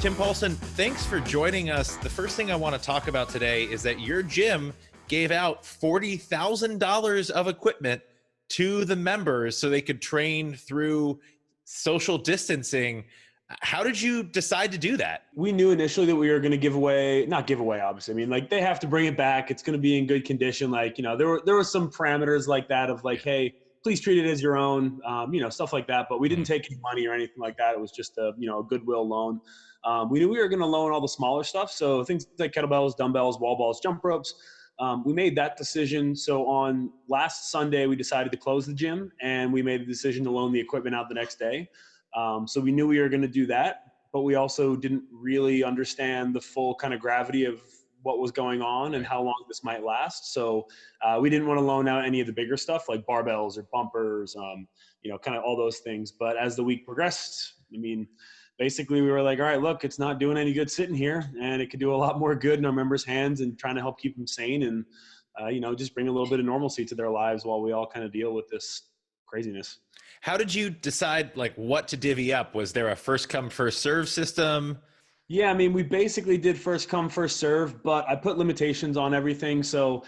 Tim Paulson, thanks for joining us. The first thing I want to talk about today is that your gym gave out $40,000 of equipment to the members so they could train through social distancing. How did you decide to do that? We knew initially that we were going to not give away, obviously. I mean, like, they have to bring it back. It's going to be in good condition. Like, there were some parameters like that of like, hey, please treat it as your own, stuff like that. But we didn't take any money or anything like that. It was just a goodwill loan. We knew we were going to loan all the smaller stuff. So things like kettlebells, dumbbells, wall balls, jump ropes. We made that decision. So on last Sunday, we decided to close the gym, and we made the decision to loan the equipment out the next day. So we knew we were going to do that, but we also didn't really understand the full kind of gravity of what was going on and how long this might last. So we didn't want to loan out any of the bigger stuff like barbells or bumpers, kind of all those things. But as the week progressed, I mean, basically we were like, all right, look, it's not doing any good sitting here, and it could do a lot more good in our members' hands and trying to help keep them sane and, just bring a little bit of normalcy to their lives while we all kind of deal with this craziness. How did you decide what to divvy up? Was there a first come, first serve system? Yeah, I mean, we basically did first come, first serve, but I put limitations on everything. So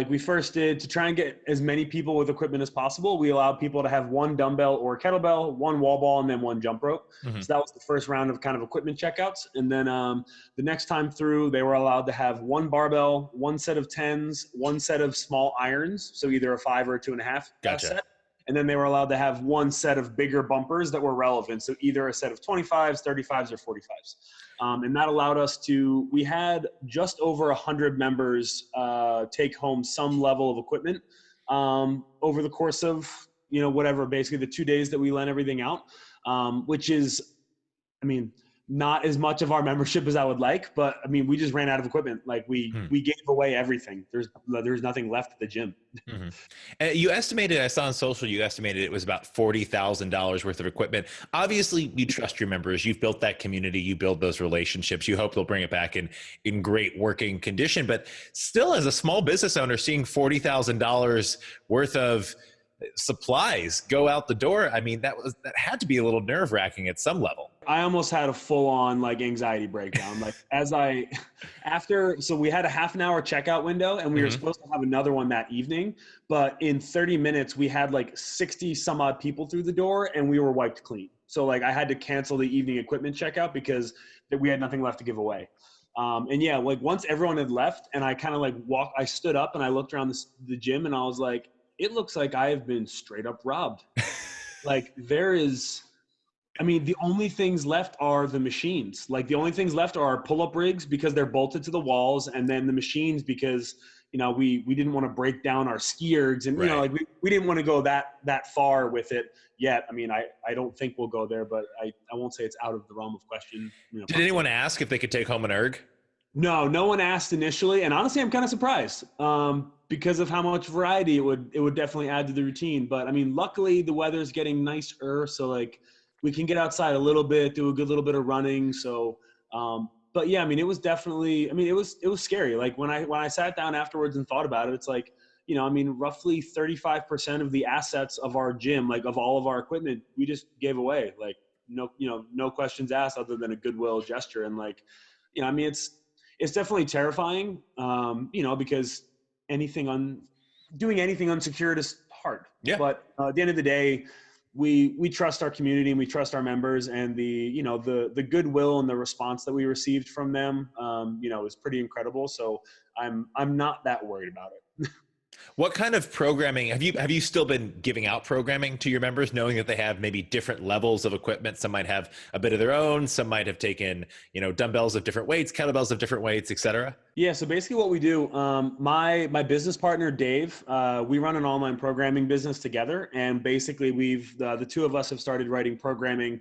we first did, to try and get as many people with equipment as possible, we allowed people to have one dumbbell or kettlebell, one wall ball, and then one jump rope. Mm-hmm. So that was the first round of kind of equipment checkouts. And then the next time through, they were allowed to have one barbell, one set of 10s, one set of small irons. So either a 5 or a 2.5 Gotcha. set. And then they were allowed to have one set of bigger bumpers that were relevant. So either a set of 25s, 35s, or 45s. And that allowed us we had just over 100 members take home some level of equipment over the course of, basically the 2 days that we lent everything out, which is, not as much of our membership as I would like, but we just ran out of equipment. We gave away everything. There's nothing left at the gym. Mm-hmm. You estimated, I saw on social, you estimated it was about $40,000 worth of equipment. Obviously you trust your members. You've built that community. You build those relationships. You hope they'll bring it back in great working condition, but still, as a small business owner, seeing $40,000 worth of supplies go out the door, that had to be a little nerve wracking at some level. I almost had a full on anxiety breakdown. So we had a half an hour checkout window, and we were supposed to have another one that evening, but in 30 minutes we had 60 some odd people through the door, and we were wiped clean. So I had to cancel the evening equipment checkout because we had nothing left to give away. Once everyone had left and I kind of I stood up and I looked around the gym, and I was like, it looks like I have been straight up robbed. The only things left are the machines. The only things left are our pull-up rigs because they're bolted to the walls, and then the machines because, we didn't want to break down our ski ergs, and, right. We didn't want to go that far with it yet. I don't think we'll go there, but I won't say it's out of the realm of question. Did anyone ask if they could take home an erg? No one asked initially. And honestly, I'm kind of surprised because of how much variety it would definitely add to the routine. But luckily the weather's getting nicer. So we can get outside a little bit, do a good little bit of running. So, but yeah, it was definitely, it was scary. When I sat down afterwards and thought about it, it's roughly 35% of the assets of our gym, of all of our equipment, we just gave away. No questions asked other than a goodwill gesture. And it's definitely terrifying, because doing anything unsecured is hard. Yeah. But at the end of the day, we trust our community and we trust our members, and the goodwill and the response that we received from them, is pretty incredible. So I'm not that worried about it. What kind of programming have you still been giving out programming to your members, knowing that they have maybe different levels of equipment? Some might have a bit of their own. Some might have taken, dumbbells of different weights, kettlebells of different weights, et cetera. Yeah. So basically what we do, my business partner, Dave, we run an online programming business together. And basically the two of us have started writing programming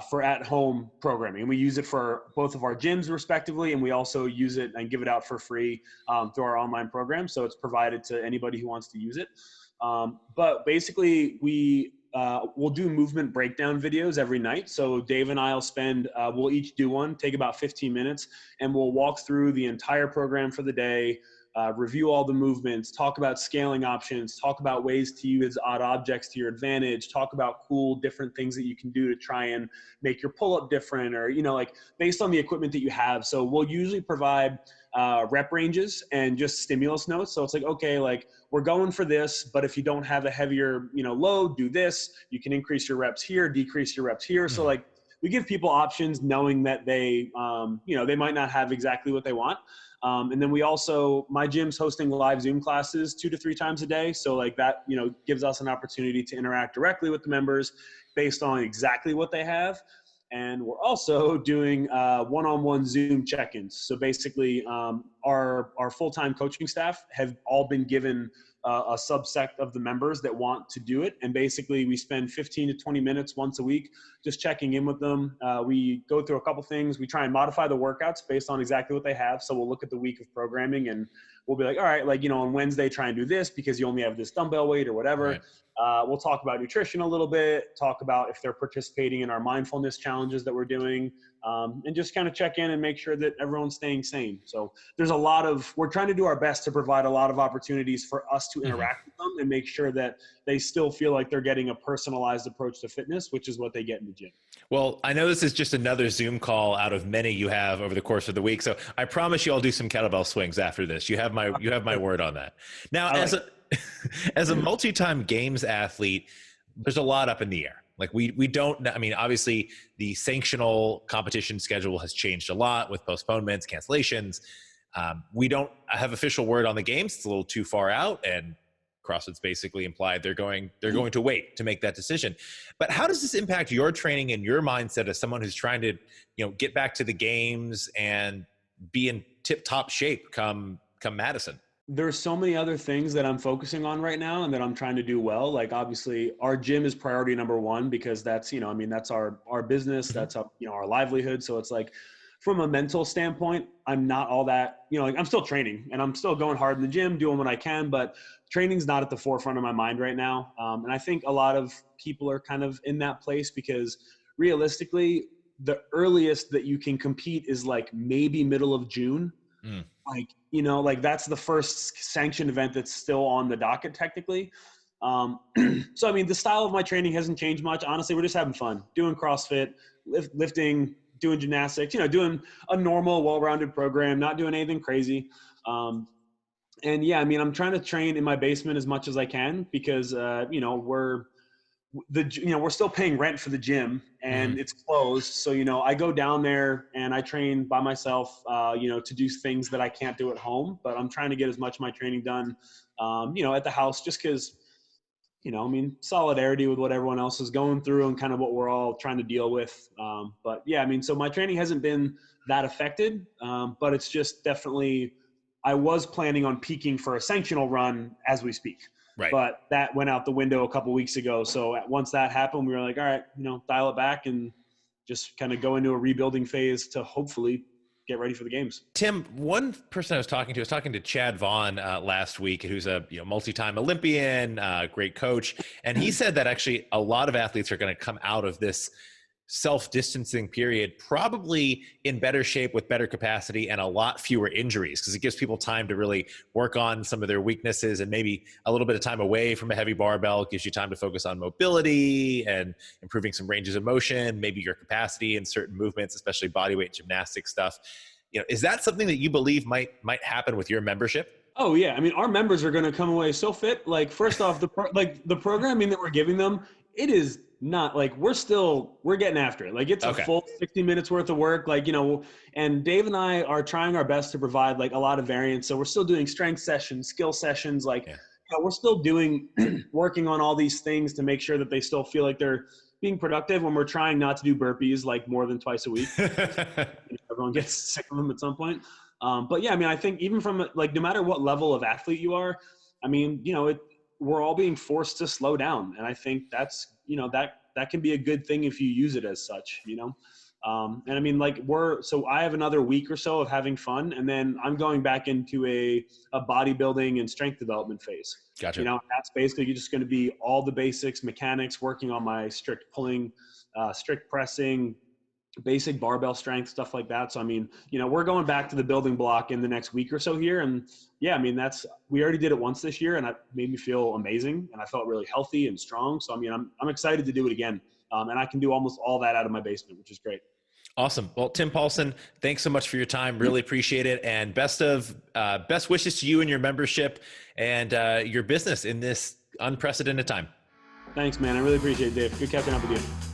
for at-home programming. And we use it for both of our gyms respectively. And we also use it and give it out for free through our online program. So it's provided to anybody who wants to use it. But basically we'll do movement breakdown videos every night. So Dave and I'll we'll each do one, take about 15 minutes, and we'll walk through the entire program for the day, review all the movements, talk about scaling options, talk about ways to use odd objects to your advantage, talk about cool different things that you can do to try and make your pull-up different, or, you know, like based on the equipment that you have. So we'll usually provide rep ranges and just stimulus notes. So it's like, okay, like we're going for this, but if you don't have a heavier, you know, load, do this. You can increase your reps here, decrease your reps here. So like we give people options knowing that they, you know, they might not have exactly what they want. And then we also, my gym's hosting live Zoom classes 2 to 3 times a day. So like that, you know, gives us an opportunity to interact directly with the members based on exactly what they have. And we're also doing one-on-one Zoom check-ins. So basically our full-time coaching staff have all been given a subset of the members that want to do it. And basically we spend 15 to 20 minutes once a week just checking in with them. We go through a couple things. We try and modify the workouts based on exactly what they have. So we'll look at the week of programming and we'll be like, all right, like, you know, on Wednesday, try and do this because you only have this dumbbell weight or whatever. Right. We'll talk about nutrition a little bit, talk about if they're participating in our mindfulness challenges that we're doing, and just kind of check in and make sure that everyone's staying sane. So there's a lot of, we're trying to do our best to provide a lot of opportunities for us to interact with them and make sure that they still feel like they're getting a personalized approach to fitness, which is what they get in the gym. Well, I know this is just another Zoom call out of many you have over the course of the week. So I promise you I'll do some kettlebell swings after this. You have my word on that. Now, as a multi-time games athlete, there's a lot up in the air. Like we don't, I mean, obviously the sanctional competition schedule has changed a lot with postponements, cancellations. We don't have official word on the games. It's a little too far out, and CrossFit's basically implied they're going to wait to make that decision. But how does this impact your training and your mindset as someone who's trying to, you know, get back to the games and be in tip-top shape come Madison? There's so many other things that I'm focusing on right now and that I'm trying to do well. Like obviously our gym is priority number one because that's, you know, I mean, that's our business, that's our, you know, our livelihood. So it's like from a mental standpoint, I'm not all that, you know, like I'm still training and I'm still going hard in the gym, doing what I can, but training's not at the forefront of my mind right now. And I think a lot of people are kind of in that place because realistically, the earliest that you can compete is like maybe middle of June. Like, you know, like that's the first sanctioned event that's still on the docket technically. So, I mean, the style of my training hasn't changed much. Honestly, we're just having fun doing CrossFit, lifting, doing gymnastics, you know, doing a normal, well-rounded program, not doing anything crazy. And yeah, I mean, I'm trying to train in my basement as much as I can because, you know, we're still paying rent for the gym and it's closed. So, you know, I go down there and I train by myself, you know, to do things that I can't do at home, but I'm trying to get as much of my training done, you know, at the house just because, you know, I mean, solidarity with what everyone else is going through and kind of what we're all trying to deal with. But yeah, I mean, so my training hasn't been that affected, but it's just definitely, I was planning on peaking for a sanctional run as we speak. Right. But that went out the window a couple weeks ago. So once that happened, we were like, all right, you know, dial it back and just kind of go into a rebuilding phase to hopefully get ready for the games. Tim, one person I was talking to Chad Vaughn last week, who's a multi-time Olympian, great coach. And he said that actually a lot of athletes are going to come out of this self-distancing period probably in better shape with better capacity and a lot fewer injuries because it gives people time to really work on some of their weaknesses, and maybe a little bit of time away from a heavy barbell gives you time to focus on mobility and improving some ranges of motion, maybe your capacity in certain movements, especially bodyweight gymnastic stuff. You know, is that something that you believe might happen with your membership? Oh yeah. I mean, our members are going to come away so fit. Like first off, the programming that we're giving them, it is not like we're getting after it. Like it's a full 60 minutes worth of work. Like, you know, and Dave and I are trying our best to provide like a lot of variance. So we're still doing strength sessions, skill sessions. Like, you know, we're still doing, working on all these things to make sure that they still feel like they're being productive when we're trying not to do burpees like more than twice a week. Everyone gets sick of them at some point. But yeah, I mean, I think even from like, no matter what level of athlete you are, I mean, you know, we're all being forced to slow down. And I think that's, you know, that can be a good thing if you use it as such, you know? And I mean, like so I have another week or so of having fun, and then I'm going back into a bodybuilding and strength development phase. Gotcha. You know, that's basically just going to be all the basics, mechanics, working on my strict pulling, strict pressing, basic barbell strength, stuff like that. So, I mean, we're going back to the building block in the next week or so here. And yeah, I mean, we already did it once this year and it made me feel amazing. And I felt really healthy and strong. So, I mean, I'm excited to do it again. And I can do almost all that out of my basement, which is great. Awesome. Well, Tim Paulson, thanks so much for your time. Really appreciate it. And best wishes to you and your membership and your business in this unprecedented time. Thanks, man. I really appreciate it, Dave. Good catching up with you.